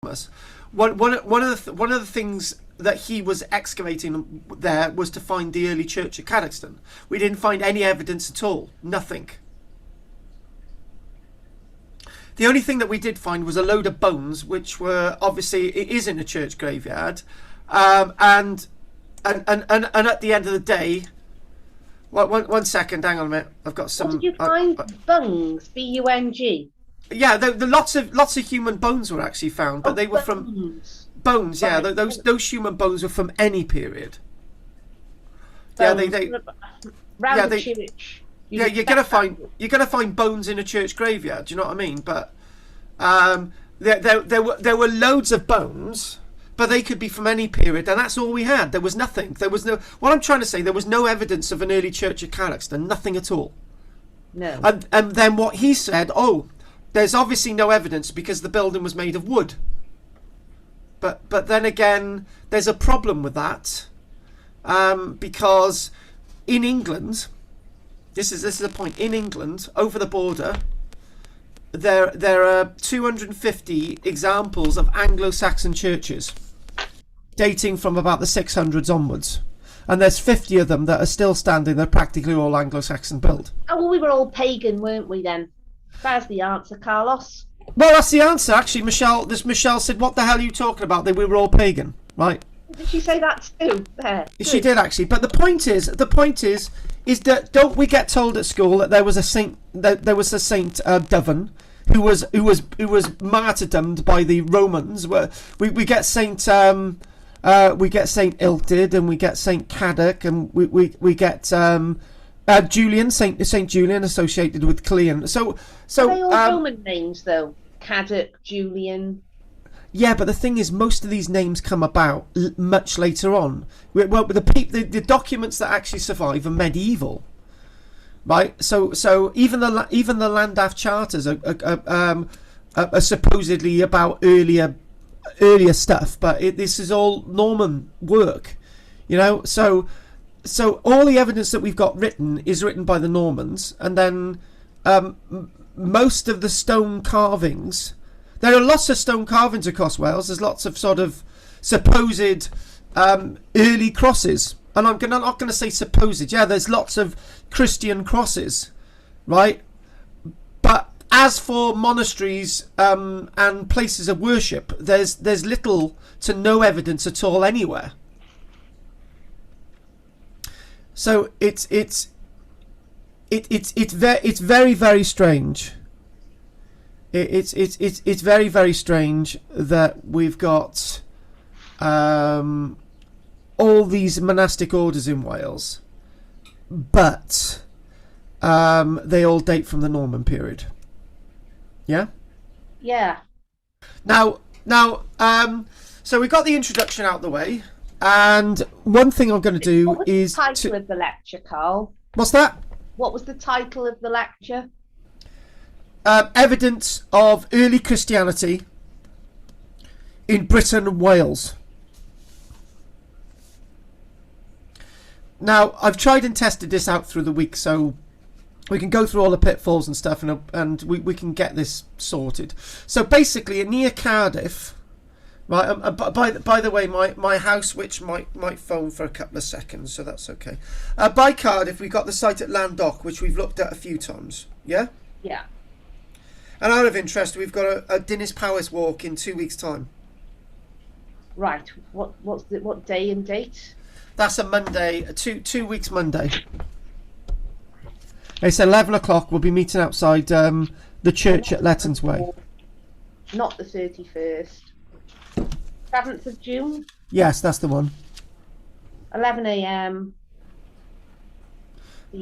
Christmas. One of the things that he was excavating there was to find the early church at Cadoxton. We didn't find any evidence at all. Nothing. The only thing that we did find was a load of bones, which were obviously, it is in a church graveyard, and at the end of the day, one second, hang on a minute. I've got some. What did you find? Bungs, B-U-N-G. Yeah, the lots of human bones were actually found, but they were from bones. Yeah, those human bones were from any period. Bones. Yeah, the church. Yeah, you're gonna find bones in a church graveyard. Do you know what I mean? But there were loads of bones, but they could be from any period, and that's all we had. There was nothing. There was no. What I'm trying to say, there was no evidence of an early church at Cadoxton. Nothing at all. No. And then what he said, there's obviously no evidence because the building was made of wood. But then again, there's a problem with that, because in England. This is the point. In England, over the border, there are 250 examples of Anglo-Saxon churches dating from about the 600s onwards, and there's 50 of them that are still standing. They're practically all Anglo-Saxon built. Oh, well, we were all pagan, weren't we then? That's the answer, Carlos. Well, that's the answer. Actually, Michelle said, "What the hell are you talking about? That we were all pagan, right?" Did she say that too? There. She did actually. But the point is that don't we get told at school that there was a saint Devon who was martyrdomed by the Romans? Where we get Saint Iltyd, and we get Saint Caddoc, and we get Julian, Saint Julian, associated with Cleon. So are they all Roman names though? Caddoc, Julian. Yeah, but the thing is, most of these names come about much later on. Well, the documents that actually survive are medieval, right? So even the Landgraf charters are supposedly about earlier stuff, but this is all Norman work, you know. So all the evidence that we've got written is written by the Normans, and then most of the stone carvings. There are lots of stone carvings across Wales. There's lots of sort of supposed early crosses. And I'm not going to say supposed. Yeah, there's lots of Christian crosses, right? But as for monasteries and places of worship, there's little to no evidence at all anywhere. So it's very, very strange. It's very, very strange that we've got all these monastic orders in Wales, but they all date from the Norman period. Yeah? Yeah. Now, so we got the introduction out the way, and one thing I'm going to do is... What was the title of the lecture, Carl? What's that? What was the title of the lecture? Evidence of early Christianity in Britain and Wales. Now, I've tried and tested this out through the week, so we can go through all the pitfalls and stuff, and we can get this sorted. So basically, near Cardiff, right? By the way, my house switch might phone for a couple of seconds, so that's okay. By Cardiff, we've got the site at Landock, which we've looked at a few times. Yeah. Yeah. And out of interest, we've got a Dinas Powys walk in 2 weeks' time. Right. What day and date? That's a Monday, 2 weeks Monday. It's 11 o'clock. We'll be meeting outside the church at Lettons Way. Not the 31st. 7th of June? Yes, that's the one. 11 a.m.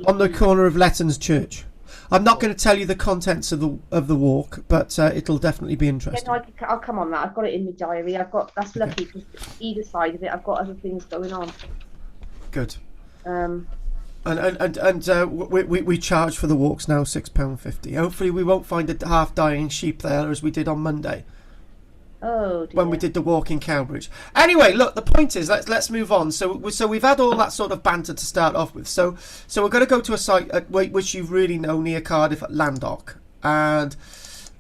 On the corner of Lettons Church. I'm not going to tell you the contents of the walk, but it'll definitely be interesting. Yeah, no, I'll come on that. I've got it in my diary. That's lucky because either side of it, I've got other things going on. Good. And we charge for the walks now £6.50. Hopefully we won't find a half dying sheep there as we did on Monday. Oh dear. When we did the walk in Cowbridge. Anyway, look, the point is, let's move on. So we've had all that sort of banter to start off with. So we're going to go to a site which you really know near Cardiff at Landock, and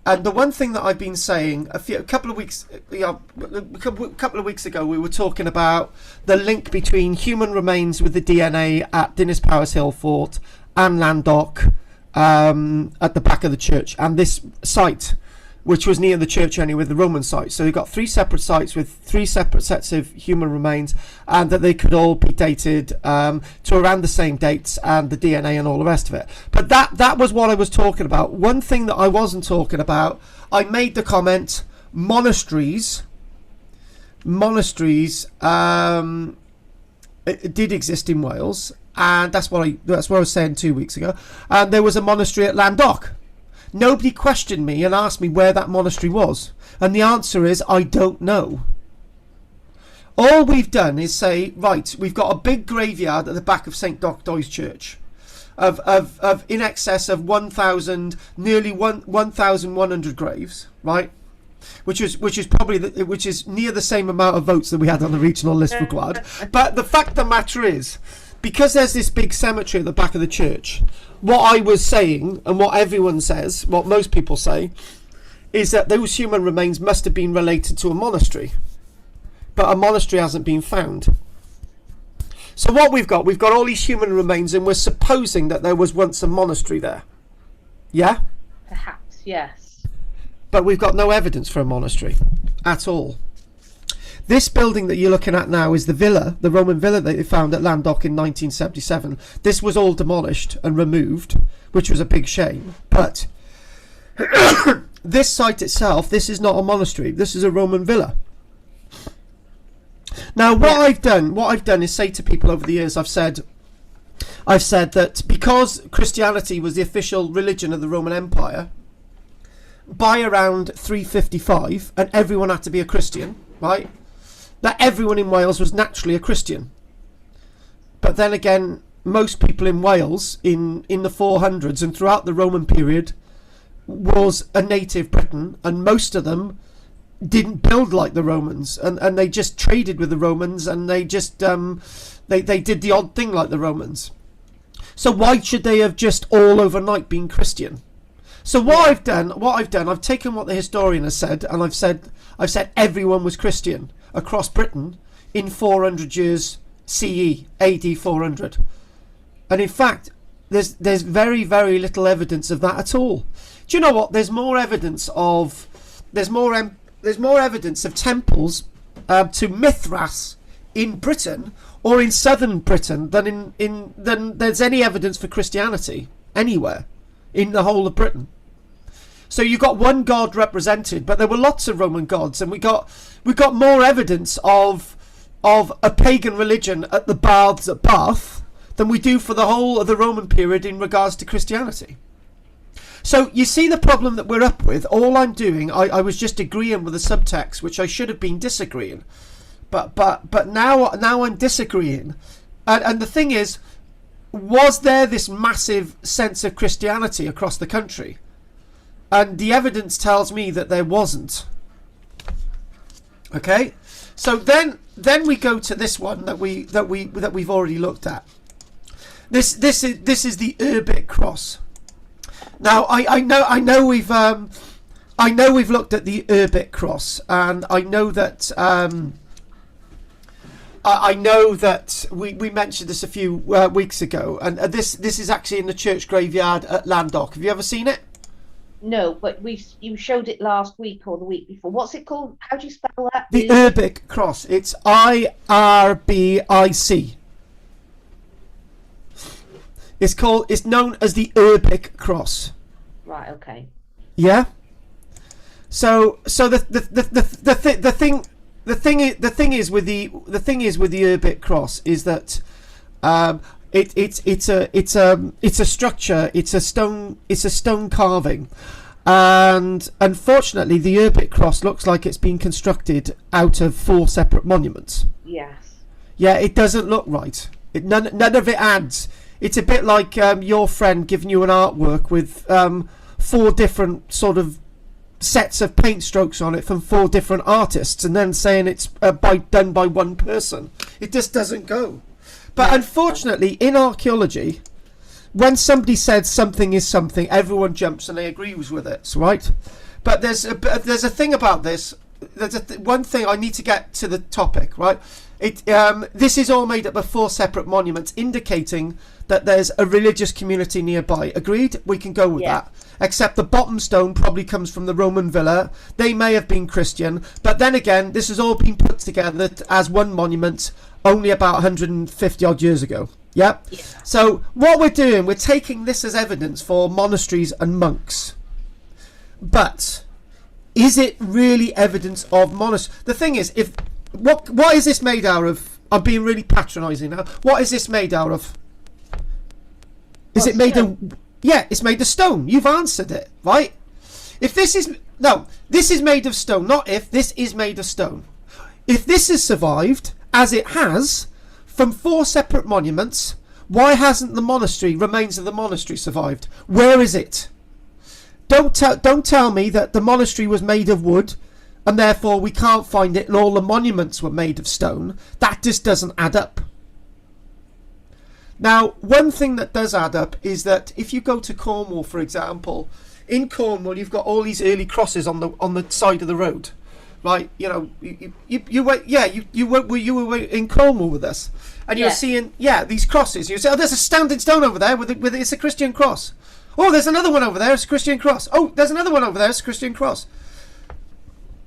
And the one thing that I've been saying a couple of weeks ago, we were talking about the link between human remains with the DNA at Dinas Powys Hill Fort and Landock at the back of the church, and this site, which was near the church anyway, the Roman site. So you've got 3 separate sites with 3 separate sets of human remains, and that they could all be dated to around the same dates, and the DNA and all the rest of it. But that was what I was talking about. One thing that I wasn't talking about, I made the comment, monasteries it did exist in Wales, and that's what I was saying 2 weeks ago. And there was a monastery at Landock. Nobody questioned me and asked me where that monastery was. And the answer is, I don't know. All we've done is say, right, we've got a big graveyard at the back of St. Docdoy's Church of in excess of 1,000, nearly 1,100 graves, right? Which is near the same amount of votes that we had on the regional list required. But the fact of the matter is, because there's this big cemetery at the back of the church, what I was saying, and what everyone says, what most people say, is that those human remains must have been related to a monastery. But a monastery hasn't been found. So what we've got all these human remains, and we're supposing that there was once a monastery there. Yeah? Perhaps, yes. But we've got no evidence for a monastery at all. This building that you're looking at now is the villa, the Roman villa that they found at Landock in 1977. This was all demolished and removed, which was a big shame. But this site itself, this is not a monastery. This is a Roman villa. Now, what I've done is say to people over the years, I've said that because Christianity was the official religion of the Roman Empire, by around 355, and everyone had to be a Christian, right? That everyone in Wales was naturally a Christian. But then again, most people in Wales in the 400s and throughout the Roman period was a native Briton, and most of them didn't build like the Romans, and they just traded with the Romans, and they just they did the odd thing like the Romans. So why should they have just all overnight been Christian? So I've taken what the historian has said, and I've said everyone was Christian across Britain in 400 years CE, AD 400. And in fact, there's very, very little evidence of that at all. Do you know what? There's more evidence of temples to Mithras in Britain or in southern Britain than than there's any evidence for Christianity anywhere in the whole of Britain. So you got one god represented, but there were lots of Roman gods, and we got more evidence of a pagan religion at the baths at Bath than we do for the whole of the Roman period in regards to Christianity. So you see the problem that we're up with. All I'm doing, I was just agreeing with the subtext, which I should have been disagreeing, but now I'm disagreeing, and the thing is, was there this massive sense of Christianity across the country? And the evidence tells me that there wasn't. Okay, so then we go to this one that we've already looked at. This is the Urbit Cross. Now I know we've looked at the Herbic Cross, and I know that we mentioned this a few weeks ago, and this is actually in the church graveyard at Landock. Have you ever seen it? No, but you showed it last week or the week before. What's it called? How do you spell that? The Herbic Cross. It's IRBIC. It's known as the Herbic Cross. Right. Okay. Yeah. So the thing is with the Urbit Cross is that it's a structure. It's a stone carving, and unfortunately the Urbit Cross looks like it's been constructed out of 4 separate monuments. Yes. Yeah, it doesn't look right. None of it adds. It's a bit like your friend giving you an artwork with 4 different sort of sets of paint strokes on it from 4 different artists, and then saying it's done by one person. It just doesn't go. But unfortunately, in archaeology, when somebody says something is something, everyone jumps and they agrees with it, right? But there's a thing about this. There's one thing I need to get to the topic, right? This is all made up of 4 separate monuments, indicating that there's a religious community nearby. Agreed? We can go with that. Except the bottom stone probably comes from the Roman villa. They may have been Christian, but then again, this has all been put together as one monument only about 150 odd years ago. Yeah? So what we're doing, we're taking this as evidence for monasteries and monks. But is it really evidence of monasteries? The thing is, what is this made out of? I'm being really patronising now. What is this made out of? Is it made of? Yeah, it's made of stone. You've answered it, right? If this is this is made of stone. Not if, this is made of stone. If this has survived, as it has, from 4 separate monuments, why hasn't the remains of the monastery survived? Where is it? Don't tell me that the monastery was made of wood and therefore we can't find it and all the monuments were made of stone. That just doesn't add up. Now, one thing that does add up is that if you go to Cornwall, for example, in Cornwall you've got all these early crosses on the side of the road, right? You know, you were in Cornwall with us, and you're seeing these crosses. You say, oh, there's a standing stone over there with it's a Christian cross. Oh, there's another one over there. It's a Christian cross. Oh, there's another one over there. It's a Christian cross.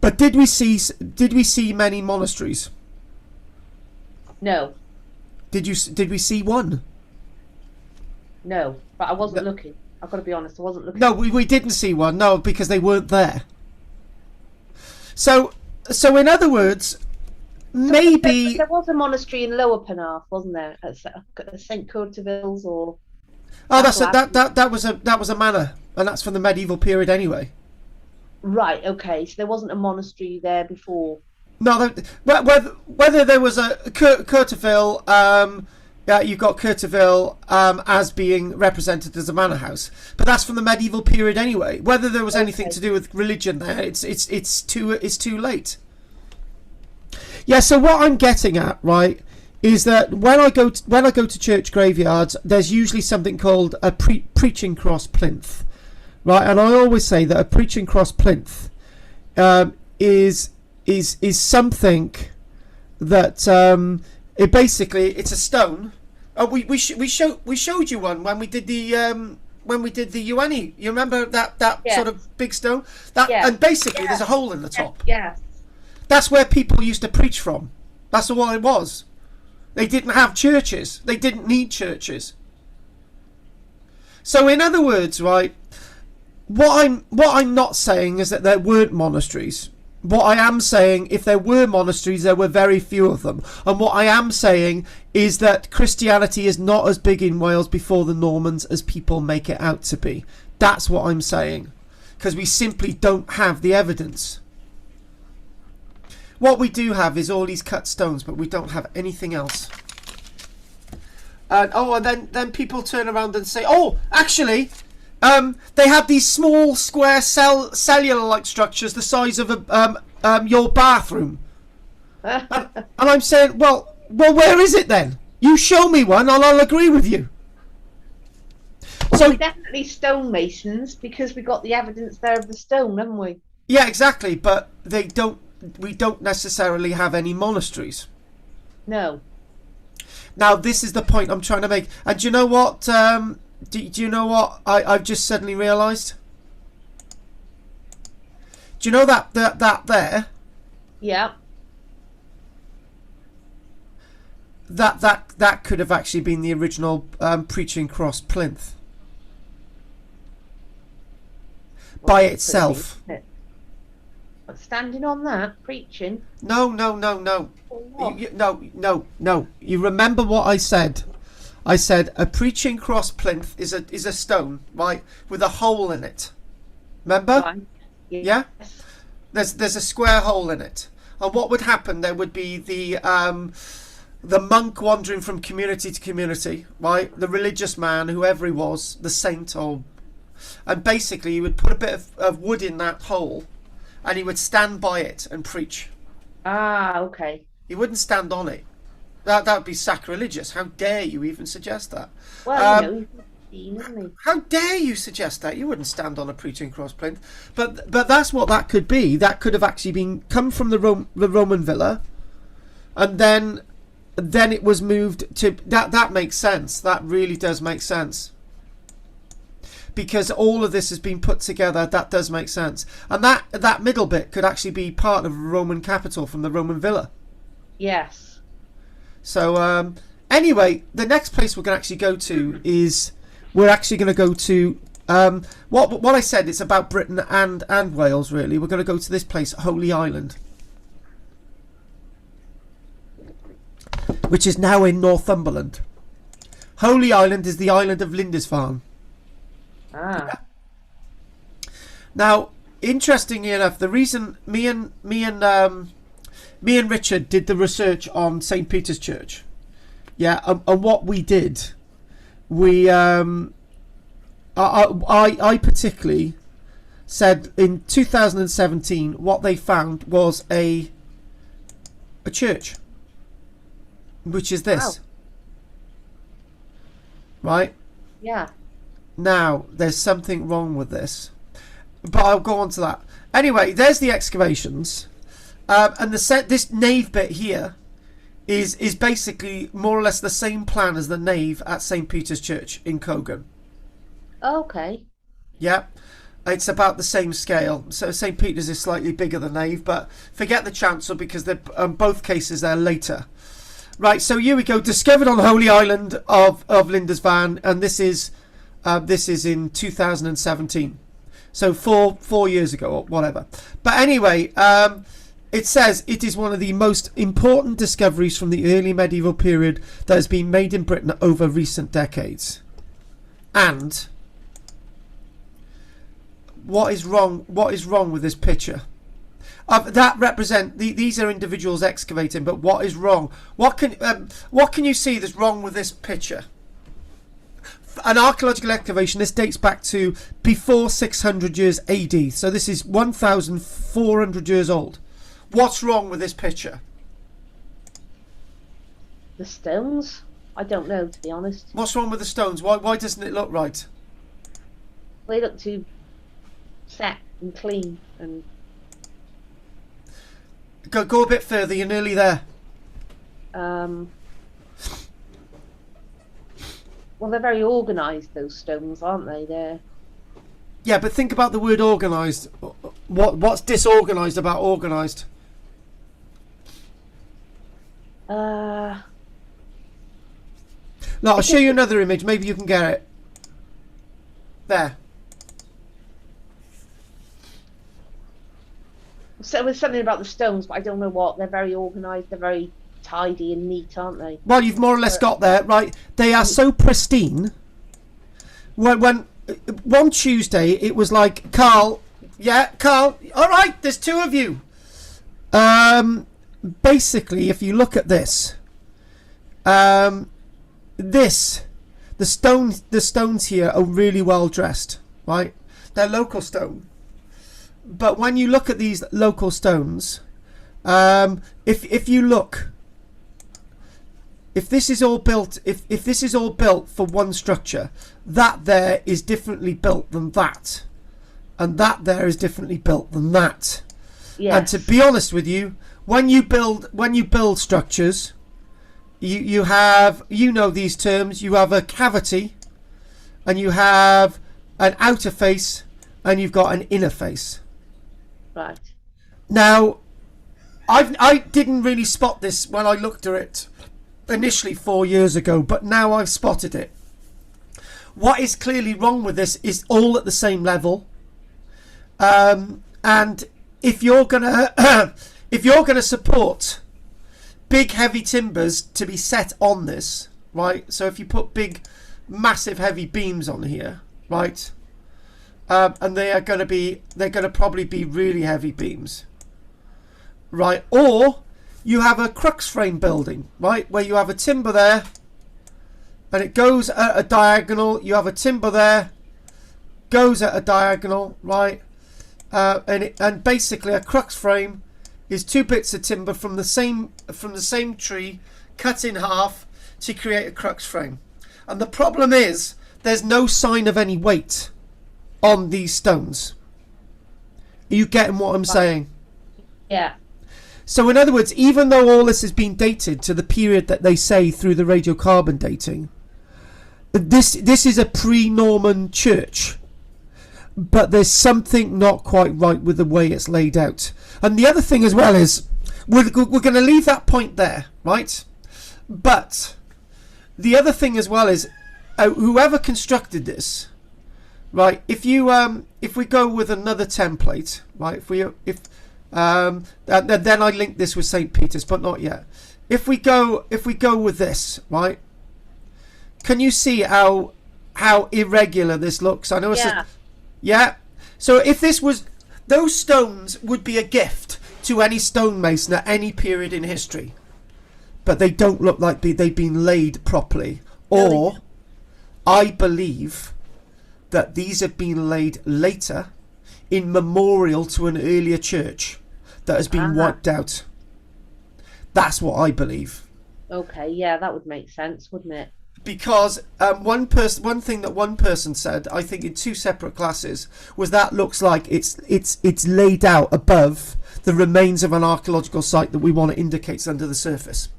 But did we see many monasteries? No. Did we see one? No, but I wasn't looking. I've got to be honest, I wasn't looking. No, we didn't see one. No, because they weren't there. So in other words, maybe there was a monastery in Lower Penarth, wasn't there? At St Courteville's or. Oh, that was a manor, and that's from the medieval period anyway. Right. Okay. So there wasn't a monastery there before. No, whether there was a Courteville, you've got Courteville as being represented as a manor house, but that's from the medieval period anyway. Whether there was anything to do with religion there, it's too late. Yeah. So what I'm getting at, right, is that when I go to church graveyards, there's usually something called a preaching cross plinth, right? And I always say that a preaching cross plinth is something that it's a stone. Oh, we showed you one when we did the UNI. You remember that sort of big stone? And basically there's a hole in the top. Yes. That's where people used to preach from. That's what it was. They didn't have churches. They didn't need churches. So in other words, right, what I'm not saying is that there weren't monasteries. What I am saying, if there were monasteries, there were very few of them. And what I am saying is that Christianity is not as big in Wales before the Normans as people make it out to be. That's what I'm saying. Because we simply don't have the evidence. What we do have is all these cut stones, but we don't have anything else. And then people turn around and say, oh, actually, they have these small square cellular-like structures the size of your bathroom. And I'm saying, well, where is it then? You show me one and I'll agree with you. So we're definitely stonemasons because we got the evidence there of the stone, haven't we? Yeah, exactly. But we don't necessarily have any monasteries. No. Now, this is the point I'm trying to make. And do you know what? Do you know what I've just suddenly realised? Do you know that there? Yeah. That could have actually been the original preaching cross plinth by itself. But standing on that, preaching. No. No. You remember what I said? I said a preaching cross plinth is a stone, right, with a hole in it. Remember? Right. Yeah. There's a square hole in it, and what would happen? There would be the monk wandering from community to community, right? The religious man, whoever he was, the saint, and basically he would put a bit of wood in that hole, and he would stand by it and preach. Ah, okay. He wouldn't stand on it. That would be sacrilegious. How dare you even suggest that? Well, 15, isn't he? How dare you suggest that? You wouldn't stand on a preaching cross plinth. But that's what that could be. That could have actually come from the Roman villa, and then it was moved to that. That makes sense. That really does make sense. Because all of this has been put together, that does make sense. And that middle bit could actually be part of a Roman capital from the Roman villa. Yes. So anyway, the next place we're going to actually go to is we're actually going to go to what I said. It's about Britain and Wales. Really, we're going to go to this place, Holy Island, which is now in Northumberland. Holy Island is the island of Lindisfarne. Ah. Now, interestingly enough, the reason me and Richard did the research on St. Peter's Church, and what we did, I particularly said in 2017 what they found was a church, which is this, right? Yeah. Now, there's something wrong with this, but I'll go on to that. Anyway, there's the excavations, and this nave bit here is basically more or less the same plan as the nave at St. Peter's Church in Cogan. Okay. Yeah, it's about the same scale. So St. Peter's is slightly bigger than nave, but forget the chancel because they're both cases they're later. Right, so here we go. Discovered on Holy Island of Lindisfarne, and this is in 2017, so four years ago or whatever. But anyway, it says it is one of the most important discoveries from the early medieval period that has been made in Britain over recent decades. And what is wrong with this picture? That represent these are individuals excavating, but what is wrong? What can you see that's wrong with this picture? An archaeological excavation. This dates back to before 600 years AD. So this is 1,400 years old. What's wrong with this picture? The stones? I don't know, to be honest. What's wrong with the stones? Why doesn't it look right? They look too set and clean and... Go a bit further. You're nearly there. Well, they're very organised, those stones, aren't they? Yeah, but think about the word organised. What's disorganised about organised? No, I'll show you another image. Maybe you can get it. There. So there's something about the stones, but I don't know what. They're very organised. They're very tidy and neat, aren't they? Well, you've more or less got there, right? They are so pristine. When one Tuesday it was like, Carl, all right, there's two of you. Basically, if you look at this, the stones here are really well dressed, right? They're local stone. But when you look at these local stones, if you look, if this is all built for one structure, that there is differently built than that, and that there is differently built than that. Yes. And to be honest with you, when you build structures, you have, these terms. You have a cavity, and you have an outer face, and you've got an inner face. Right. Now, I didn't really spot this when I looked at it initially 4 years ago, but now I've spotted it. What is clearly wrong with this is all at the same level, and if you're gonna support big heavy timbers to be set on this, right? So if you put big, massive heavy beams on here, right? And they're going to probably be really heavy beams, right? Or you have a crux frame building, right, where you have a timber there, and it goes at a diagonal. You have a timber there, goes at a diagonal, right? And basically a crux frame is two bits of timber from the same tree cut in half to create a crux frame. And the problem is there's no sign of any weight on these stones. Are you getting what I'm saying? Yeah. So in other words, even though all this has been dated to the period that they say through the radiocarbon dating, this is a pre-Norman church. But there's something not quite right with the way it's laid out. And the other thing as well is, we're going to leave that point there, right? But the other thing as well is, whoever constructed this, right? If we go with another template, right? Then I link this with St. Peter's, but not yet. If we go with this, right? Can you see how irregular this looks? I know it's yeah. So if this was, those stones would be a gift to any stonemason at any period in history, but they don't look like they've been laid properly. Or I believe that these have been laid later in memorial to an earlier church that has been wiped out. That's what I believe. Okay, yeah, that would make sense, wouldn't it? Because one thing that one person said, I think in two separate classes, was that looks like it's laid out above the remains of an archaeological site that we want to indicate under the surface.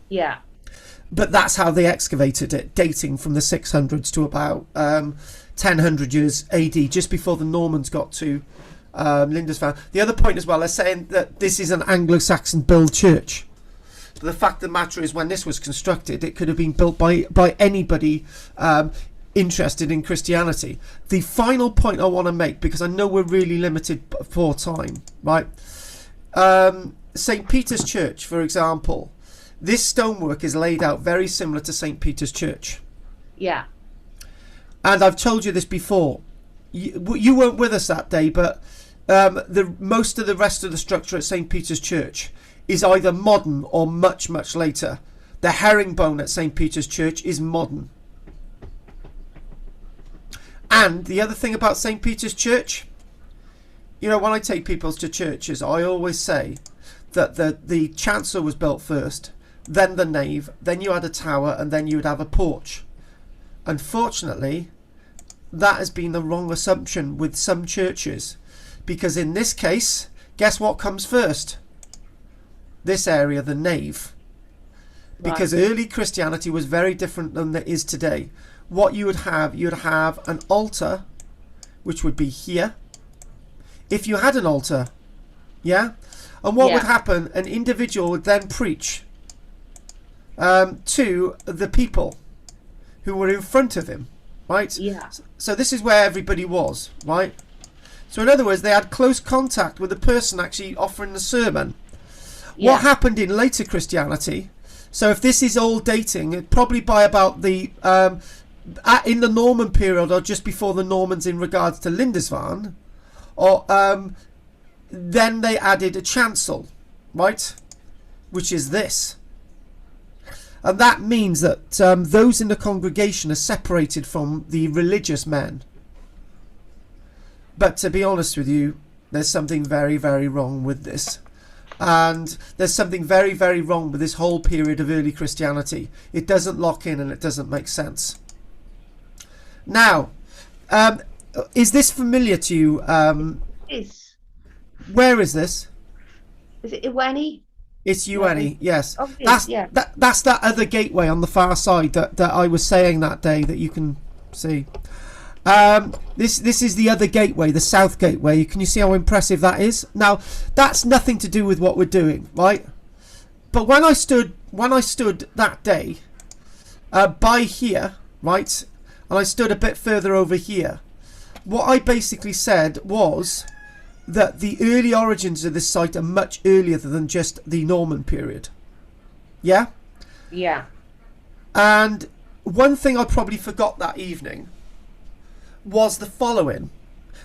Yeah. But that's how they excavated it, dating from the 600s to about 1000 years AD, just before the Normans got to Lindisfarne. The other point as well, they're saying that this is an Anglo-Saxon build church. But the fact of the matter is, when this was constructed, it could have been built by anybody interested in Christianity. The final point I want to make, because I know we're really limited for time, right? St. Peter's Church, for example, this stonework is laid out very similar to St. Peter's Church. Yeah. And I've told you this before. You weren't with us that day, but most of the rest of the structure at St. Peter's Church is either modern or much, much later. The herringbone at St. Peter's Church is modern. And the other thing about St. Peter's Church, you know, when I take people to churches, I always say that the chancel was built first, then the nave, then you had a tower, and then you would have a porch. Unfortunately, that has been the wrong assumption with some churches, because in this case, guess what comes first? This area, the nave. Because early Christianity was very different than it is today. What you'd have an altar, which would be here, if you had an altar, yeah? And what would happen, an individual would then preach to the people who were in front of him, right? Yeah. So this is where everybody was, right? So in other words, they had close contact with the person actually offering the sermon. Yeah. What happened in later Christianity, so if this is all dating, probably by about the in the Norman period or just before the Normans in regards to Lindisfarne, or then they added a chancel, right, which is this. And that means that those in the congregation are separated from the religious men. But to be honest with you, there's something very, very wrong with this. And there's something very, very wrong with this whole period of early Christianity. It doesn't lock in and it doesn't make sense. Now, is this familiar to you? Yes. Where is this? Is it Iwani? It's Iwani, yes. Oh, that's yeah. That's that other gateway on the far side that I was saying that day that you can see. This is the other gateway, the south gateway. Can you see how impressive that is? Now, that's nothing to do with what we're doing, right? But when I stood that day by here, right, and I stood a bit further over here, what I basically said was that the early origins of this site are much earlier than just the Norman period. Yeah? Yeah. And one thing I probably forgot that evening was the following.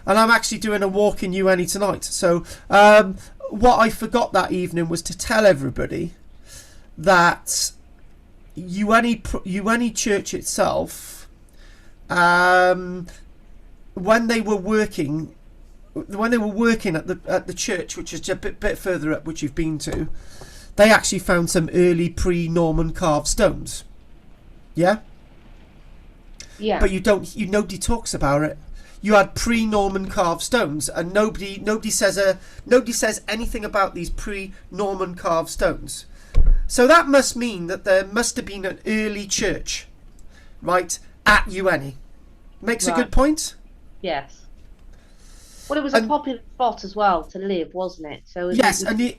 And I'm actually doing a walk in UNE tonight. So what I forgot that evening was to tell everybody that UNE Church itself, when they were working at the church, which is just a bit further up, which you've been to, they actually found some early pre-Norman carved stones. Yeah? Yeah. but nobody talks about it. You had pre-Norman carved stones, and nobody says anything about these pre-Norman carved stones. So that must mean that there must have been an early church, right, at Ueni. Makes a good point. Yes. Well, it was a popular spot as well to live, wasn't it? So and the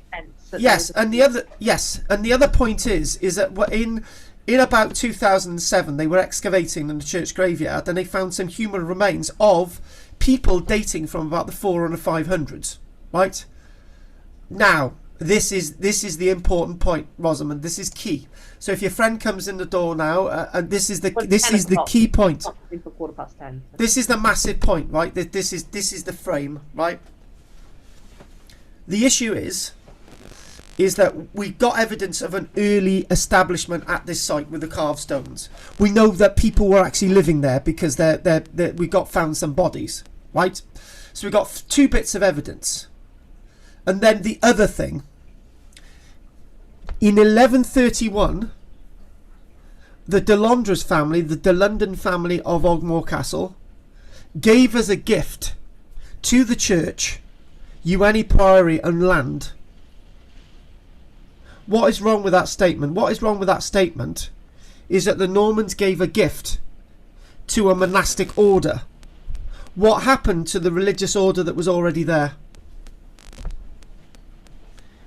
other point is that in about 2007 they were excavating in the church graveyard, and they found some human remains of people dating from about the 400 and 500s. Right now, this is the important point, Rosamond. This is key. So if your friend comes in the door now, and this is the key point. 10:15. This is the massive point, right? This is the frame, right? The issue is that we got evidence of an early establishment at this site with the carved stones. We know that people were actually living there because we found some bodies, right? So we got 2 bits of evidence. And then the other thing, in 1131, the Delandres family, the De London family of Ogmore Castle, gave as a gift to the church Ueni Priory and land. What is wrong with that statement? What is wrong with that statement is that the Normans gave a gift to a monastic order. What happened to the religious order that was already there?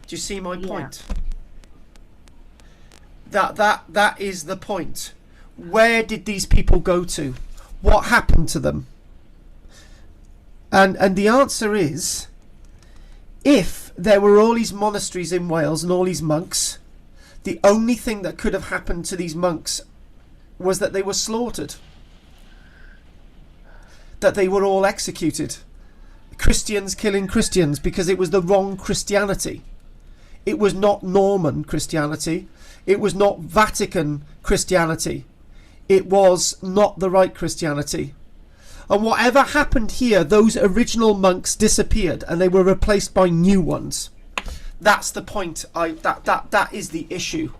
Do you see my point? That is the point. Where did these people go to? What happened to them? And the answer is, if there were all these monasteries in Wales and all these monks, the only thing that could have happened to these monks was that they were slaughtered. That they were all executed. Christians killing Christians because it was the wrong Christianity. It was not Norman Christianity. It was not Vatican Christianity. It was not the right Christianity. And whatever happened here, those original monks disappeared and they were replaced by new ones. That's the point. That is the issue.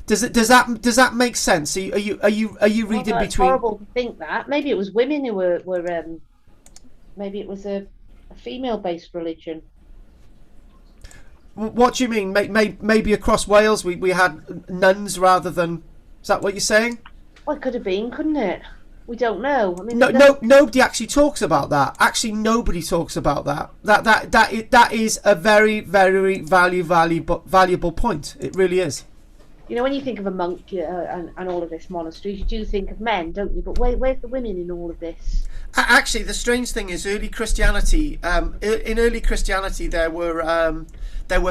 Does that make sense? Are you reading between? It's horrible to think that. Maybe it was women who were maybe it was a female-based religion. What do you mean? Maybe across Wales we had nuns rather than... Is that what you're saying? Well, it could have been, couldn't it? We don't know. I mean, nobody actually talks about that. Actually, nobody talks about that. That is a very, very valuable point. It really is. You know, when you think of a monk and all of this monasteries, you do think of men, don't you? But where's the women in all of this? Actually, the strange thing is, early Christianity. In early Christianity, there were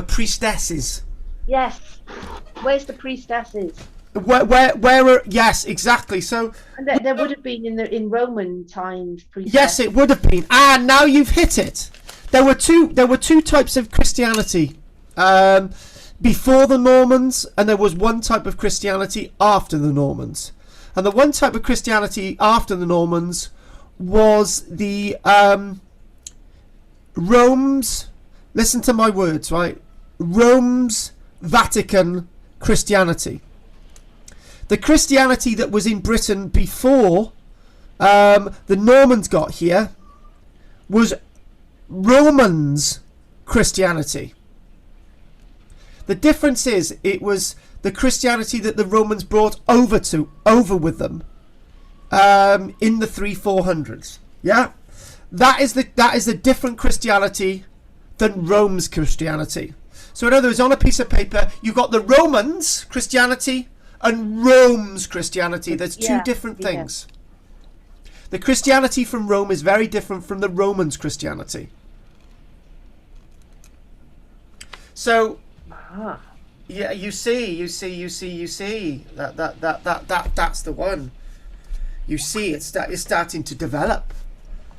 priestesses. Yes. Where's the priestesses? Where yes, exactly. So and there would have been in Roman times priestesses. Yes, it would have been. Now you've hit it. There were two types of Christianity before the Normans, and there was one type of Christianity after the Normans. And the one type of Christianity after the Normans was the Rome's, listen to my words, right? Rome's Vatican Christianity. The Christianity that was in Britain before the Normans got here was Romans Christianity. The difference is it was the Christianity that the Romans brought over with them in the 300-400s. Yeah, that is a different Christianity than Rome's Christianity. So in other words, on a piece of paper, you've got the Romans Christianity and Rome's Christianity. There's two different things. The Christianity from Rome is very different from the Romans' Christianity. So, yeah, you see. That's the one. You see, it's starting to develop.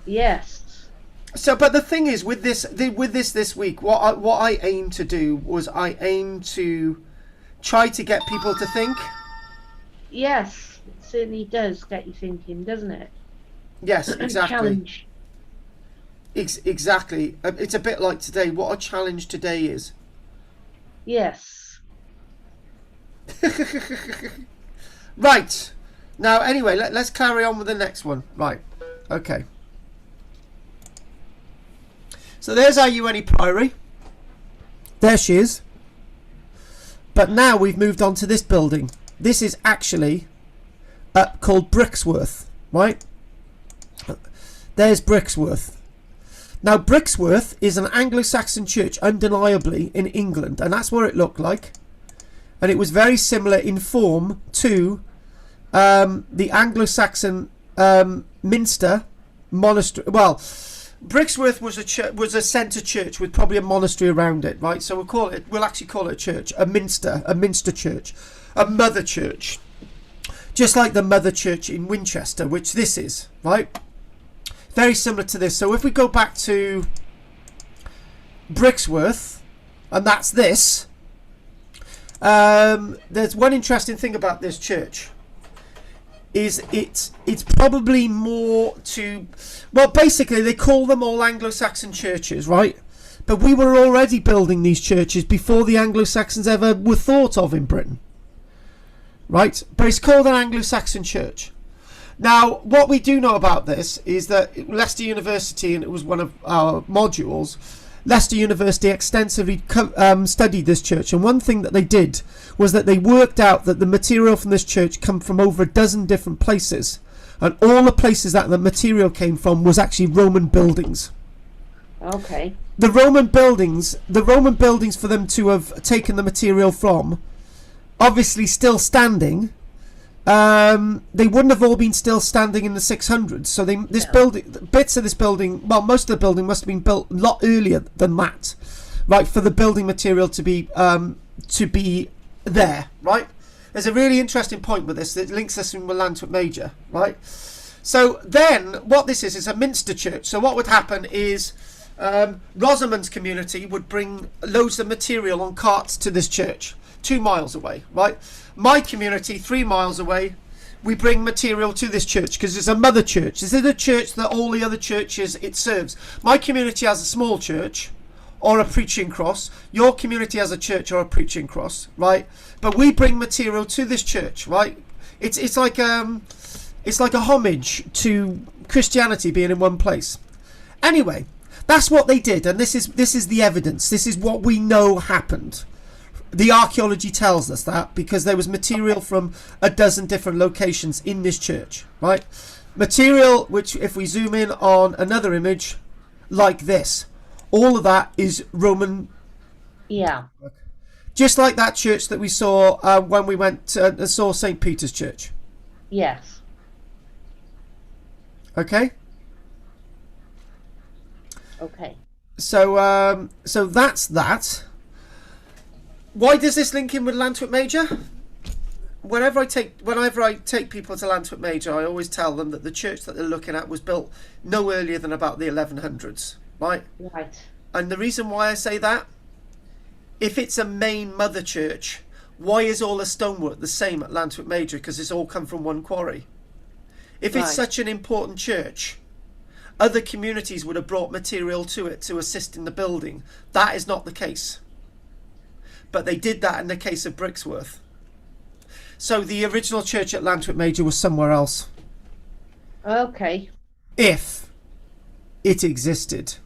Yes. So, but the thing is, with this week, what I aim to do was try to get people to think. Yes, it certainly does get you thinking, doesn't it? Yes, exactly. Challenge. Exactly. It's a bit like today. What a challenge today is. Yes. Right. Now, anyway, let's carry on with the next one. Right. Okay. So there's our UNE Priory. There she is. But now we've moved on to this building. This is actually called Bricksworth, right? There's Bricksworth. Now, Bricksworth is an Anglo-Saxon church, undeniably, in England, and that's what it looked like. And it was very similar in form to the Anglo-Saxon Minster monastery. Well, Bricksworth was a centre church with probably a monastery around it, right? So we'll actually call it a church, a minster church, a mother church, just like the mother church in Winchester, which this is, right? Very similar to this. So if we go back to Bricksworth, and that's this, there's one interesting thing about this church. Is it's probably more to, well, basically they call them all Anglo-Saxon churches, right? But we were already building these churches before the Anglo-Saxons ever were thought of in Britain, right? But it's called an Anglo-Saxon church. Now, what we do know about this is that Leicester University, and it was one of our modules, Leicester University extensively studied this church, and one thing that they did was that they worked out that the material from this church come from over a dozen different places, and all the places that the material came from was actually Roman buildings. Okay. The Roman buildings for them to have taken the material from, obviously still standing. They wouldn't have all been still standing in the 600s. So bits of this building, well, most of the building must have been built a lot earlier than that, right? For the building material to be there, right? There's a really interesting point with this that links us in Lantworth Major, right? So then, what this is a minster church. So what would happen is Rosamond's community would bring loads of material on carts to this church, 2 miles away, right? My community, 3 miles away, we bring material to this church because it's a mother church. This is a church that all the other churches it serves. My community has a small church or a preaching cross. Your community has a church or a preaching cross, right? But we bring material to this church, right? It's like a homage to Christianity being in one place. Anyway, that's what they did, and this is the evidence. This is what we know happened. The archaeology tells us that because there was material from a dozen different locations in this church, right? Material which, if we zoom in on another image like this, all of that is Roman. Yeah. Just like that church that we saw when we went saw St. Peter's Church. Yes. Okay. Okay. So that's that. Why does this link in with Lantworth Major? Whenever I take people to Lantworth Major, I always tell them that the church that they're looking at was built no earlier than about the 1100s, right? Right. And the reason why I say that, if it's a main mother church, why is all the stonework the same at Lantworth Major? Because it's all come from one quarry. If it's such an important church, other communities would have brought material to it to assist in the building. That is not the case. But they did that in the case of Bricksworth. So the original church at Lantworth Major was somewhere else. Okay. If it existed.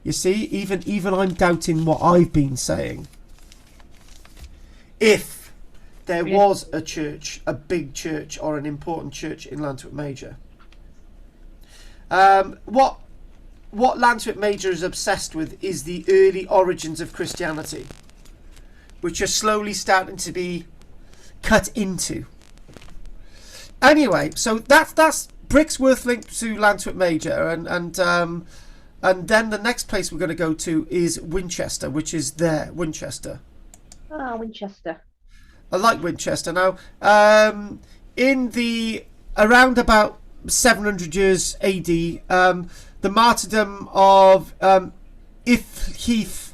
You see, even I'm doubting what I've been saying. If there was a church, a big church or an important church in Lantworth Major. What Lantworth Major is obsessed with is the early origins of Christianity, which are slowly starting to be cut into. Anyway, so that's Bricksworth linked to Lantworth Major, and then the next place we're going to go to is Winchester, which is there, Winchester. Ah, Winchester. I like Winchester. Now, in the around about 700 years AD, the martyrdom of Ifheath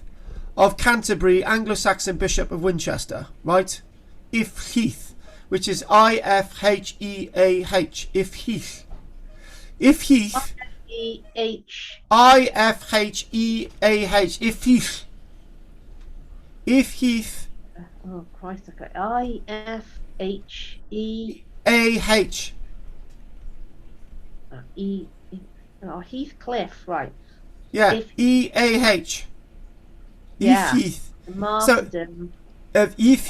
of Canterbury, Anglo-Saxon Bishop of Winchester, right? Ifheath, which is I-F-H-E-A-H, Ifheath. Ifheath. I-F-H. I-F-H-E-A-H, Ifheath. Ifheath Oh Christ! Okay. I-F-H-E. A-H. Oh, Heathcliff, right? Yeah, E-A-H. Yeah. Heath. The martyrdom Of Heath.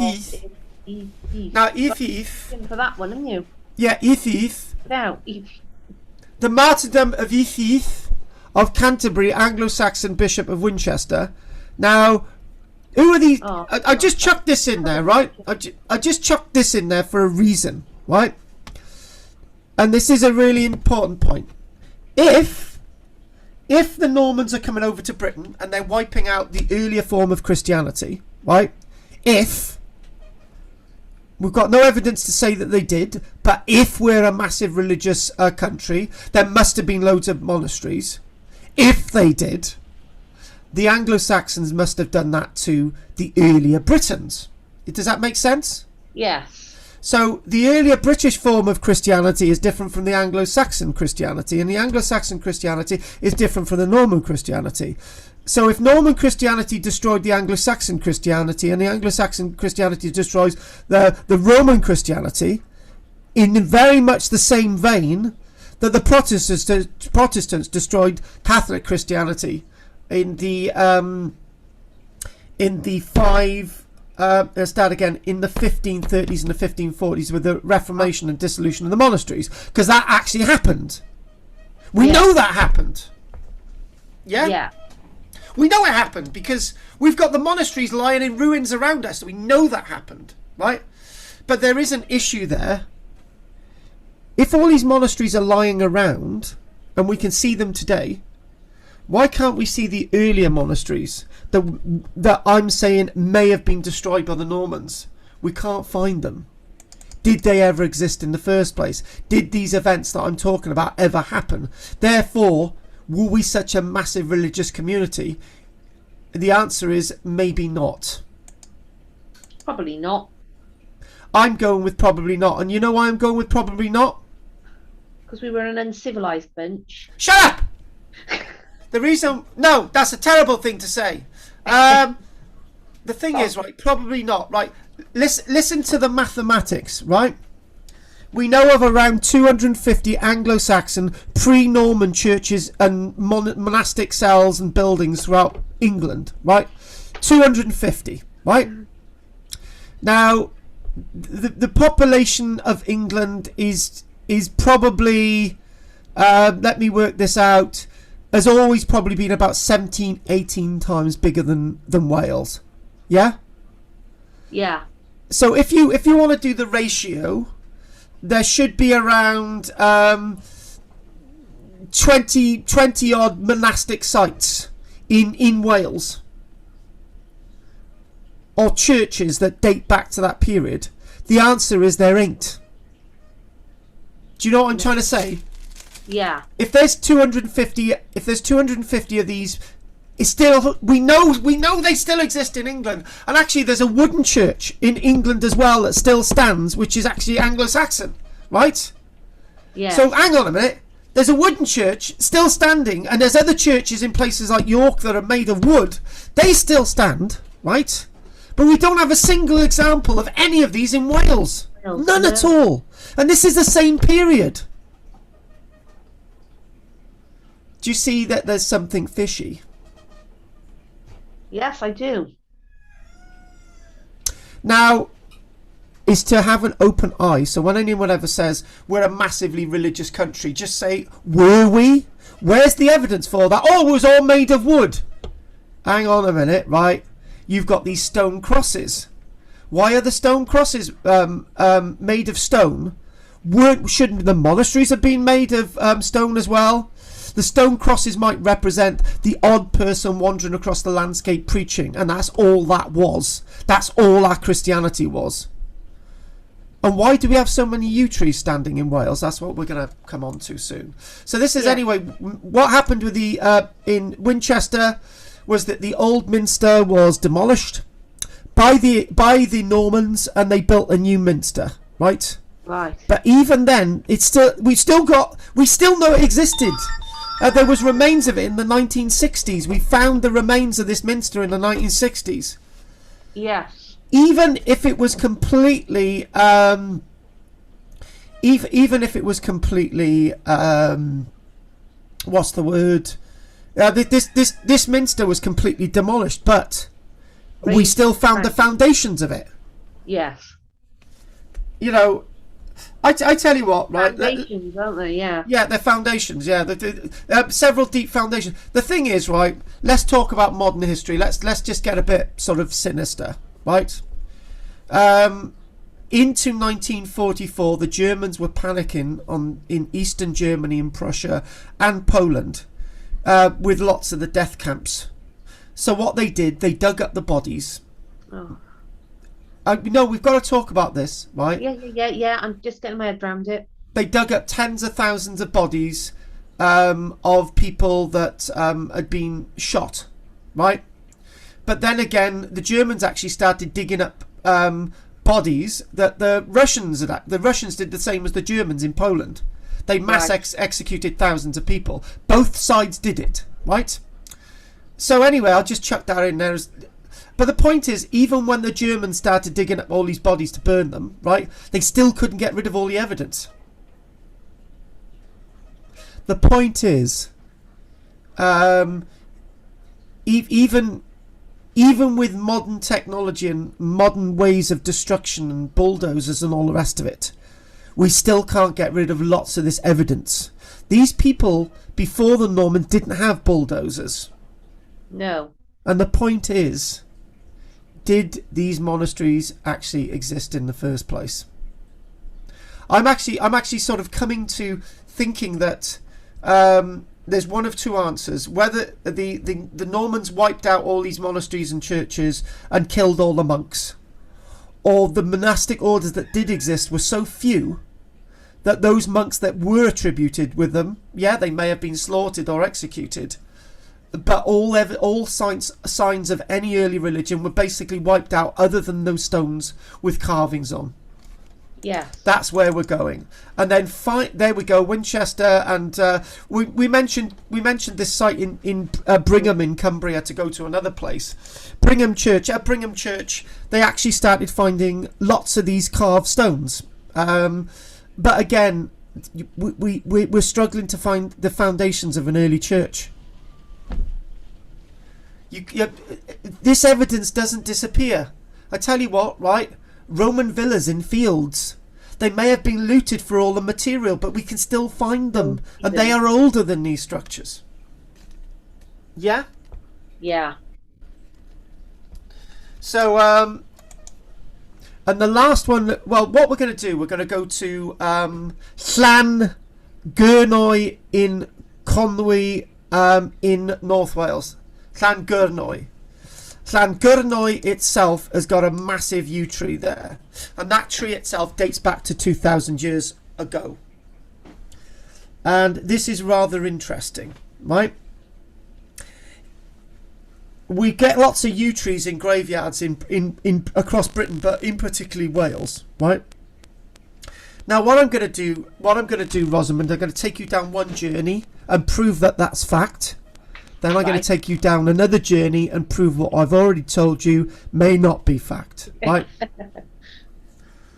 Heath. Now, Heath. For that one, haven't you? Yeah, Heath. Now, The martyrdom of Heath of Canterbury, Anglo-Saxon Bishop of Winchester. Now, who are these? I just chucked this in there, right? I just chucked this in there for a reason, right? And this is a really important point. If the Normans are coming over to Britain and they're wiping out the earlier form of Christianity, right? If we've got no evidence to say that they did, but if we're a massive religious country, there must have been loads of monasteries. If they did, the Anglo-Saxons must have done that to the earlier Britons. Does that make sense? yes. So the earlier British form of Christianity is different from the Anglo-Saxon Christianity, and the Anglo-Saxon Christianity is different from the Norman Christianity. So if Norman Christianity destroyed the Anglo-Saxon Christianity, and the Anglo-Saxon Christianity destroys the Roman Christianity, in very much the same vein that the Protestants destroyed Catholic Christianity in the 1530s and the 1540s with the Reformation and dissolution of the monasteries, because that actually happened. We know that happened. Yeah? We know it happened because we've got the monasteries lying in ruins around us. We know that happened, right? But there is an issue there. If all these monasteries are lying around and we can see them today, why can't we see the earlier monasteries that I'm saying may have been destroyed by the Normans? We can't find them. Did they ever exist in the first place? Did these events that I'm talking about ever happen? Therefore, were we such a massive religious community? The answer is maybe not. Probably not. I'm going with probably not. And you know why I'm going with probably not? Because we were an uncivilized bunch. Shut up! The reason... No, that's a terrible thing to say. The thing is, right, probably not, right? Listen to the mathematics, right? We know of around 250 Anglo-Saxon pre-Norman churches and monastic cells and buildings throughout England, right? 250, right? Now, the population of England is probably... let me work this out... has always probably been about 17, 18 times bigger than Wales. Yeah? Yeah. So if you want to do the ratio, there should be around 20 odd monastic sites in Wales, or churches that date back to that period. The answer is there ain't. Do you know what I'm trying to say? Yeah. If there's 250 of these, it's still we know they still exist in England. And actually there's a wooden church in England as well that still stands, which is actually Anglo-Saxon, right? Yeah. So hang on a minute. There's a wooden church still standing, and there's other churches in places like York that are made of wood. They still stand, right? But we don't have a single example of any of these in Wales. None at all. And this is the same period. Do you see that there's something fishy? Yes, I do. Now, is to have an open eye. So when anyone ever says we're a massively religious country, just say, were we? Where's the evidence for that? Oh, it was all made of wood. Hang on a minute, right? You've got these stone crosses. Why are the stone crosses made of stone? Shouldn't the monasteries have been made of stone as well? The stone crosses might represent the odd person wandering across the landscape preaching, and that's all that was. That's all our Christianity was. And why do we have so many yew trees standing in Wales? That's what we're going to come on to soon. So this is anyway, what happened with the in Winchester was that the old minster was demolished by the Normans, and they built a new minster, right? Right. But even then, we still know it existed. There was remains of it in the 1960s. We found the remains of this minster in the 1960s. Yes. even if it was completely even if it was completely what's the word, this minster was completely demolished, but we still found the foundations of it. Yes. You know, I tell you what, right? Foundations, aren't they? Yeah. Yeah, they're foundations. Yeah, several deep foundations. The thing is, right? Let's talk about modern history. Let's just get a bit sort of sinister, right? Into 1944, the Germans were panicking in Eastern Germany and Prussia and Poland, with lots of the death camps. So what they did, they dug up the bodies. Oh. No, we've got to talk about this, right? Yeah. I'm just getting my head around it. They dug up tens of thousands of bodies of people that had been shot, right? But then again, the Germans actually started digging up bodies that the Russians did the same as the Germans in Poland. They mass executed thousands of people. Both sides did it, right? So anyway, I'll just chuck that in there. But the point is, even when the Germans started digging up all these bodies to burn them, right, they still couldn't get rid of all the evidence. The point is, even with modern technology and modern ways of destruction and bulldozers and all the rest of it, we still can't get rid of lots of this evidence. These people, before the Normans, didn't have bulldozers. No. And the point is, did these monasteries actually exist in the first place? I'm actually sort of coming to thinking that there's one of two answers: whether the Normans wiped out all these monasteries and churches and killed all the monks, or the monastic orders that did exist were so few that those monks that were attributed with them, yeah, they may have been slaughtered or executed, but all signs of any early religion were basically wiped out, other than those stones with carvings on. Yeah, that's where we're going. And then there we go, Winchester, and we mentioned this site in Brigham in Cumbria, to go to another place. Brigham Church. At Brigham Church, they actually started finding lots of these carved stones. But again, we're struggling to find the foundations of an early church. This evidence doesn't disappear. I tell you what, right? Roman villas in fields. They may have been looted for all the material, but we can still find them. And they are older than these structures. Yeah? Yeah. So, and the last one, well, what we're going to do, we're going to go to Llan Gyrnoi in Conwy in North Wales. Llan Gyrnoi. Llan Gyrnoi itself has got a massive yew tree there, and that tree itself dates back to 2,000 years ago. And this is rather interesting, right? We get lots of yew trees in graveyards in across Britain, but in particularly Wales, right? Now, what I'm going to do, Rosamond, I'm going to take you down one journey and prove that that's fact. Then I'm going to take you down another journey and prove what I've already told you may not be fact, right?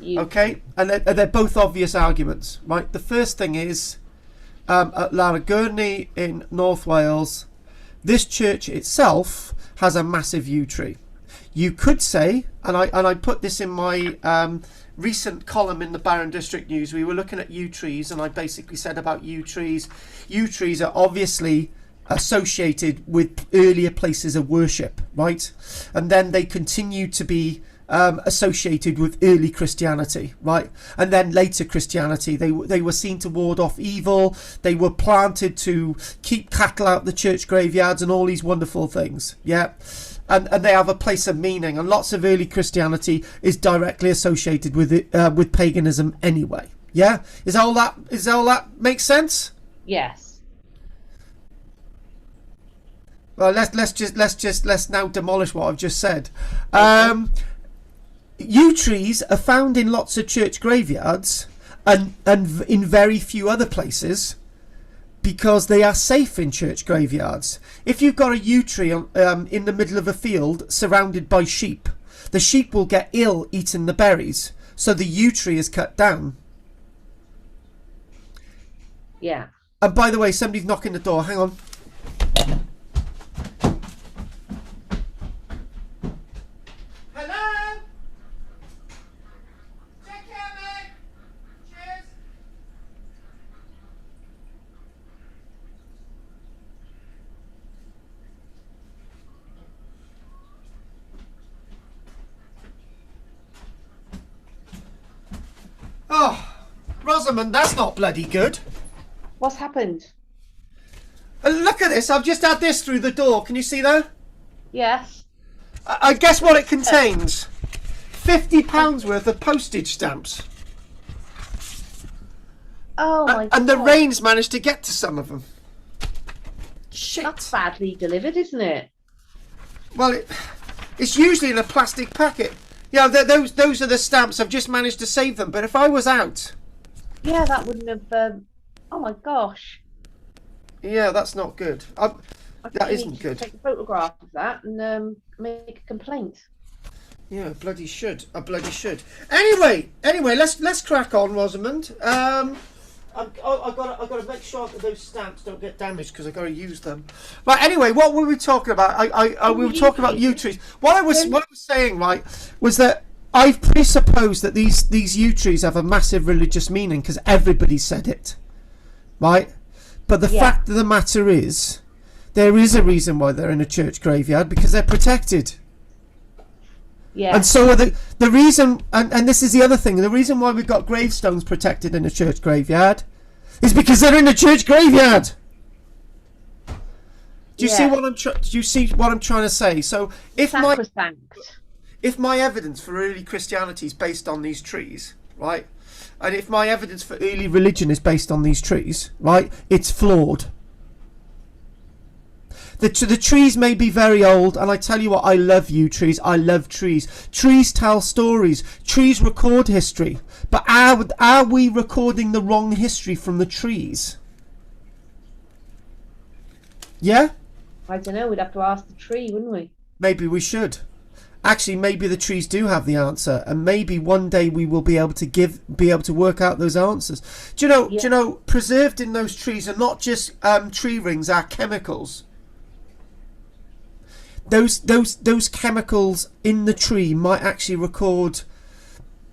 Okay, and they're both obvious arguments, right? The first thing is, at Llan Gyrnoi in North Wales, this church itself has a massive yew tree. You could say, and I put this in my recent column in the Barron District News, we were looking at yew trees, and I basically said about yew trees are obviously associated with earlier places of worship, right? And then they continue to be associated with early Christianity, right? And then later Christianity, they were seen to ward off evil. They were planted to keep cattle out the church graveyards and all these wonderful things, yeah. And they have a place of meaning. And lots of early Christianity is directly associated with it, with paganism anyway. Yeah, is all that make sense? Yes. Well, let's now demolish what I've just said. Yew trees are found in lots of church graveyards and in very few other places because they are safe in church graveyards. If you've got a yew tree in the middle of a field surrounded by sheep, the sheep will get ill eating the berries, so the yew tree is cut down. Yeah. And by the way, somebody's knocking the door. Hang on. Hello? Take care, mate. Cheers. Oh, Rosamond, that's not bloody good. What's happened? Look at this. I've just had this through the door. Can you see that? Yes. I guess what it contains. £50 worth of postage stamps. Oh my God. And the rain's managed to get to some of them. Shit. That's badly delivered, isn't it? Well, it's usually in a plastic packet. Yeah, those are the stamps. I've just managed to save them. But if I was out... Yeah, that wouldn't have... Oh my gosh. Yeah, that's not good. That isn't good. Take a photograph of that and make a complaint. Yeah, bloody should. I bloody should. Anyway, let's crack on, Rosamond. I've got to make sure that those stamps don't get damaged because I've got to use them. Right. Anyway, what were we talking about? We were talking about yew trees. What I was saying, right, was that I've presupposed that these yew trees have a massive religious meaning because everybody said it, right? But the fact of the matter is, there is a reason why they're in a church graveyard, because they're protected. Yeah. And so the reason, and this is the other thing, the reason why we've got gravestones protected in a church graveyard is because they're in a church graveyard. Do you see what I'm trying to say? So if my evidence for early Christianity is based on these trees, right? And if my evidence for early religion is based on these trees, right, it's flawed. The trees may be very old, and I tell you what, I love yew trees. I love trees. Trees tell stories. Trees record history. But are we recording the wrong history from the trees? Yeah? I don't know. We'd have to ask the tree, wouldn't we? Maybe we should. Actually, maybe the trees do have the answer, and maybe one day we will be able to work out those answers. Do you know? Preserved in those trees are not just tree rings; are chemicals. Those chemicals in the tree might actually record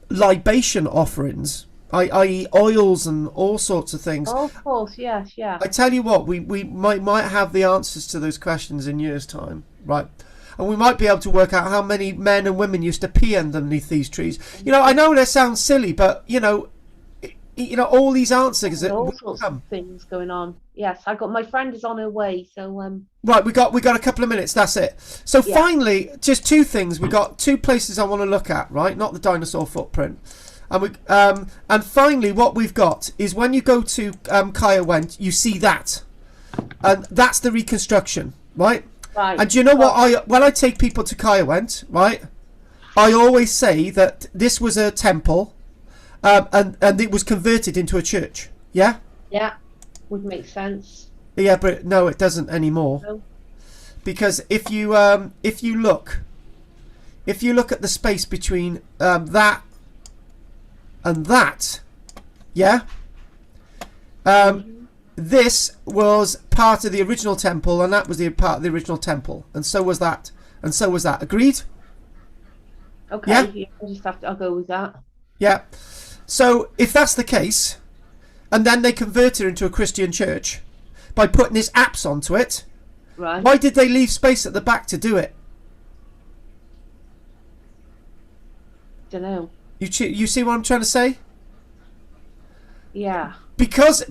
libation offerings, i.e., oils and all sorts of things. Oh, of course, yes, yeah. I tell you what, we might have the answers to those questions in years' time, right? And we might be able to work out how many men and women used to pee underneath these trees. You know, I know that sounds silly, but you know, all these answers that all sorts of things going on. Yes, my friend is on her way, so Right, we got a couple of minutes. That's it. So finally, just two things. We got two places I want to look at. Right, not the dinosaur footprint. And finally, what we've got is when you go to Kaya Went, you see that, and that's the reconstruction, right? Right. And do you know what? When I take people to Kaya Went, right, I always say that this was a temple, and it was converted into a church. Yeah. Yeah, would make sense. Yeah, but no, it doesn't anymore. No. Because if you look at the space between that and that, yeah. This was part of the original temple, and that was the part of the original temple, and so was that, and so was that. Agreed? Okay. Yeah? I'll go with that. Yeah. So if that's the case, and then they convert it into a Christian church by putting this apse onto it, right? Why did they leave space at the back to do it? Don't know. You see what I'm trying to say? Yeah. Because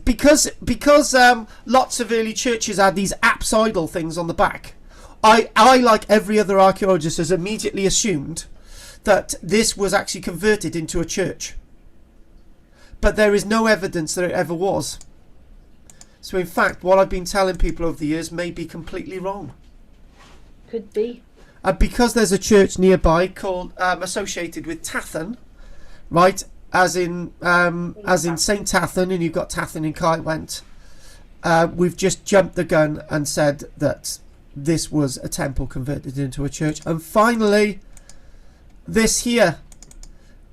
lots of early churches had these apsidal things on the back. I like every other archaeologist has immediately assumed that this was actually converted into a church. But there is no evidence that it ever was. So in fact, what I've been telling people over the years may be completely wrong. Could be. And because there's a church nearby called associated with Tathan, right? As in Saint Tathan, and you've got Tathan in Kaya Went. We've just jumped the gun and said that this was a temple converted into a church. And finally, this here.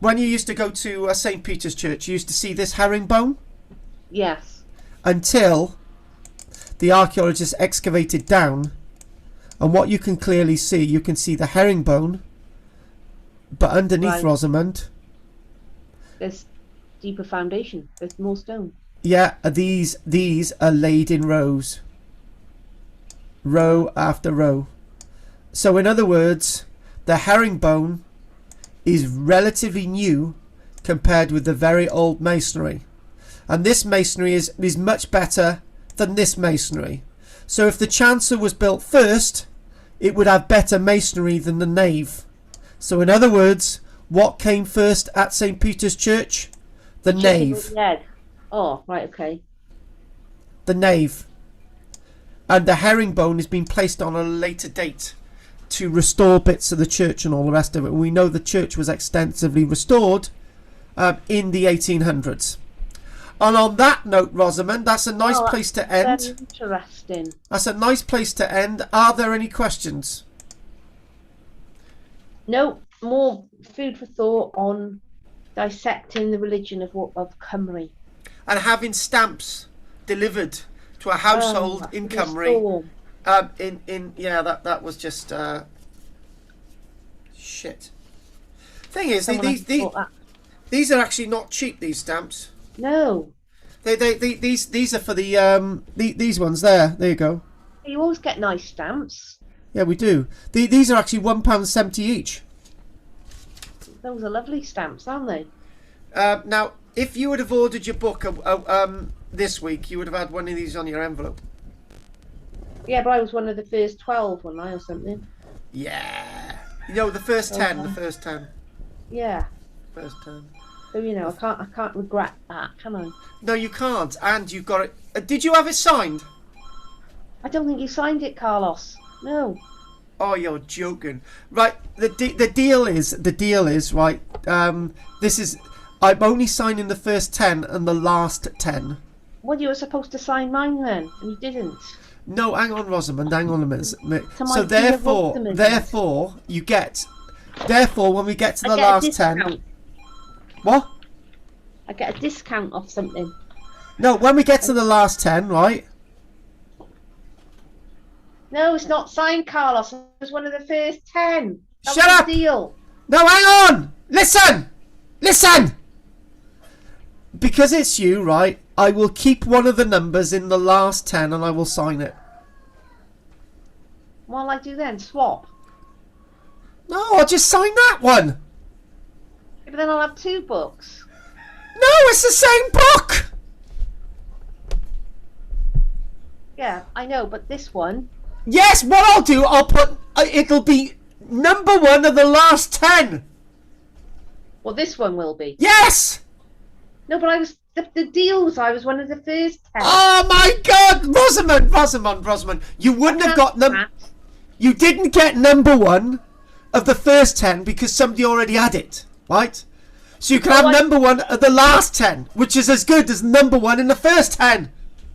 When you used to go to St. Peter's Church, you used to see this herringbone Yes. until the archaeologists excavated down, and what you can clearly see, you can see the herringbone, but underneath, Right. Rosamond, There's deeper foundation. There's more stone. yeah, these are laid in rows, row after row. So in other words, the herringbone is relatively new compared with the very old masonry, and this masonry is much better than this masonry. So if the chancel was built first, it would have better masonry than the nave. So in other words, what came first at St. Peter's Church? The nave. Dead. Oh, right, okay. The nave. And the herringbone has been placed on a later date to restore bits of the church and all the rest of it. We know the church was extensively restored in the 1800s. And on that note, Rosamond, that's a nice place to end. Very interesting. That's a nice place to end. Are there any questions? No, more food for thought on dissecting the religion of Cymru. And having stamps delivered to a household in Cymru. Yeah, that was just shit. Thing is, these are actually not cheap. These stamps. No. These are for the these ones there. There you go. You always get nice stamps. Yeah, we do. These are actually £1.70 each. Those are lovely stamps, aren't they? Now, if you would have ordered your book this week, you would have had one of these on your envelope. Yeah, but I was one of the first 12, wasn't I, or something? Yeah. You know, the first 10. The first 10. Yeah. First 10. So I can't regret that, can I? No, you can't. And you've got it. Did you have it signed? I don't think you signed it, Carlos. No. Oh, you're joking. Right. The deal is right. This is. I'm only signing the first 10 and the last 10. Well, you were supposed to sign mine then, and you didn't. No, hang on, Rosamond. Hang on a minute. So therefore, you get. Therefore, when we get to the last 10. What? I get a discount off something. No, when we get to the last 10, right? No, it's not signed, Carlos. It was one of the first 10. That Shut was up! the deal. No, hang on! Listen! Because it's you, right? I will keep one of the numbers in the last 10 and I will sign it. What'll I do then? Swap? No, I'll just sign that one. Yeah, but then I'll have 2 books. No, it's the same book! Yeah, I know, but this one... Yes, what I'll do, I'll put... it'll be number 1 of the last 10. Well, this one will be. Yes! No, but I was... The deal was I was one of the first 10. Oh my God! Rosamond. You wouldn't have got You didn't get number 1 of the first 10 because somebody already had it, right? So you can have number 1 of the last 10, which is as good as number 1 in the first 10.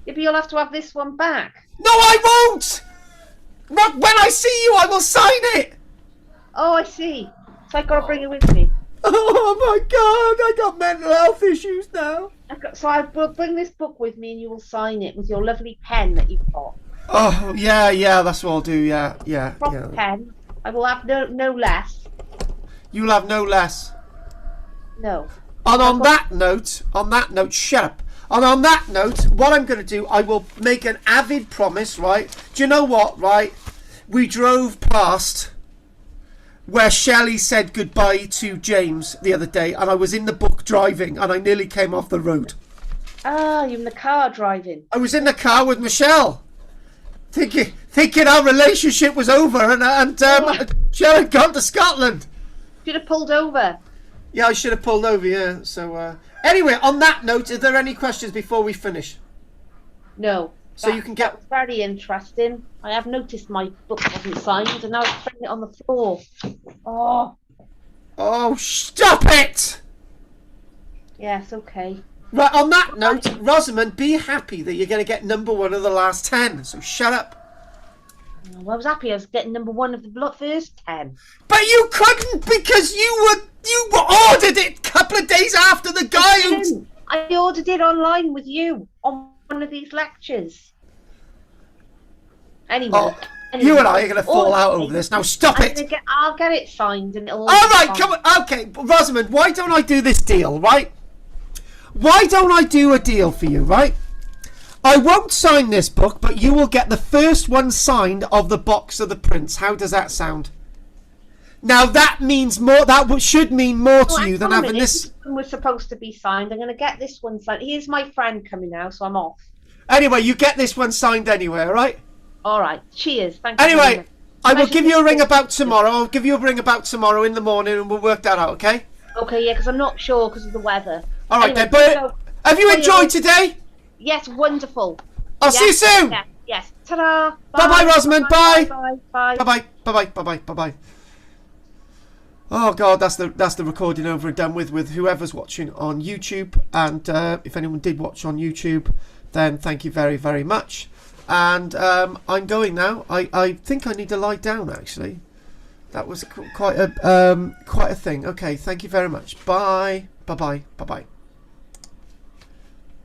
Yeah, but you'll have to have this one back. No, I won't! When I see you, I will sign it! Oh, I see. So I've got to bring it with me. Oh my God, I got mental health issues now. So I will bring this book with me and you will sign it with your lovely pen that you've got. Oh, yeah, that's what I'll do, yeah. Proper pen. I will have no less. You'll have no less. No. And on that note, shut up. And on that note, what I'm going to do, I will make an avid promise, right? Do you know what, right? We drove past where Shelley said goodbye to James the other day, and I was in the book driving, and I nearly came off the road. Ah, you're in the car driving. I was in the car with Michelle, thinking our relationship was over, and Shelley had gone to Scotland. Should have pulled over. Yeah, I should have pulled over, yeah. So, anyway, on that note, are there any questions before we finish? No. So you can get... That was very interesting. I have noticed my book wasn't signed, and now it's putting it on the floor. Oh, stop it! Yes, okay. Right, on that note, Rosamond, be happy that you're going to get number 1 of the last 10. So shut up. Well, I was happy I was getting number one of the first 10. But you couldn't because you ordered it a couple of days after the guy who... I ordered it online with you on one of these lectures. Anyway. You and I are going to fall out over this. Now stop it. I'll get it signed and it'll... All right, come on. Okay, Rosamond, why don't I do this deal, right? Why don't I do a deal for you, right? I won't sign this book, but you will get the first one signed of the box of the prince. How does that sound? Now that means more. That should mean more to you than having this. This one was supposed to be signed. I'm going to get this one signed. Here's my friend coming now, so I'm off. Anyway, you get this one signed anyway, all right? All right. Cheers. Thank you. Anyway, I will give you a ring about tomorrow. I'll give you a ring about tomorrow in the morning, and we'll work that out, okay? Okay, yeah, because I'm not sure because of the weather. All right, then. But have you enjoyed today? Yes, wonderful. I'll see you soon. Yes. Ta-da. Bye-bye, Rosamond. Bye. Bye. Bye-bye. Bye-bye. Bye-bye. Bye-bye. Oh God, that's the recording over and done with whoever's watching on YouTube. And if anyone did watch on YouTube, then thank you very, very much. And I'm going now. I think I need to lie down actually. That was quite a thing. Okay, thank you very much. Bye. Bye-bye. Bye-bye.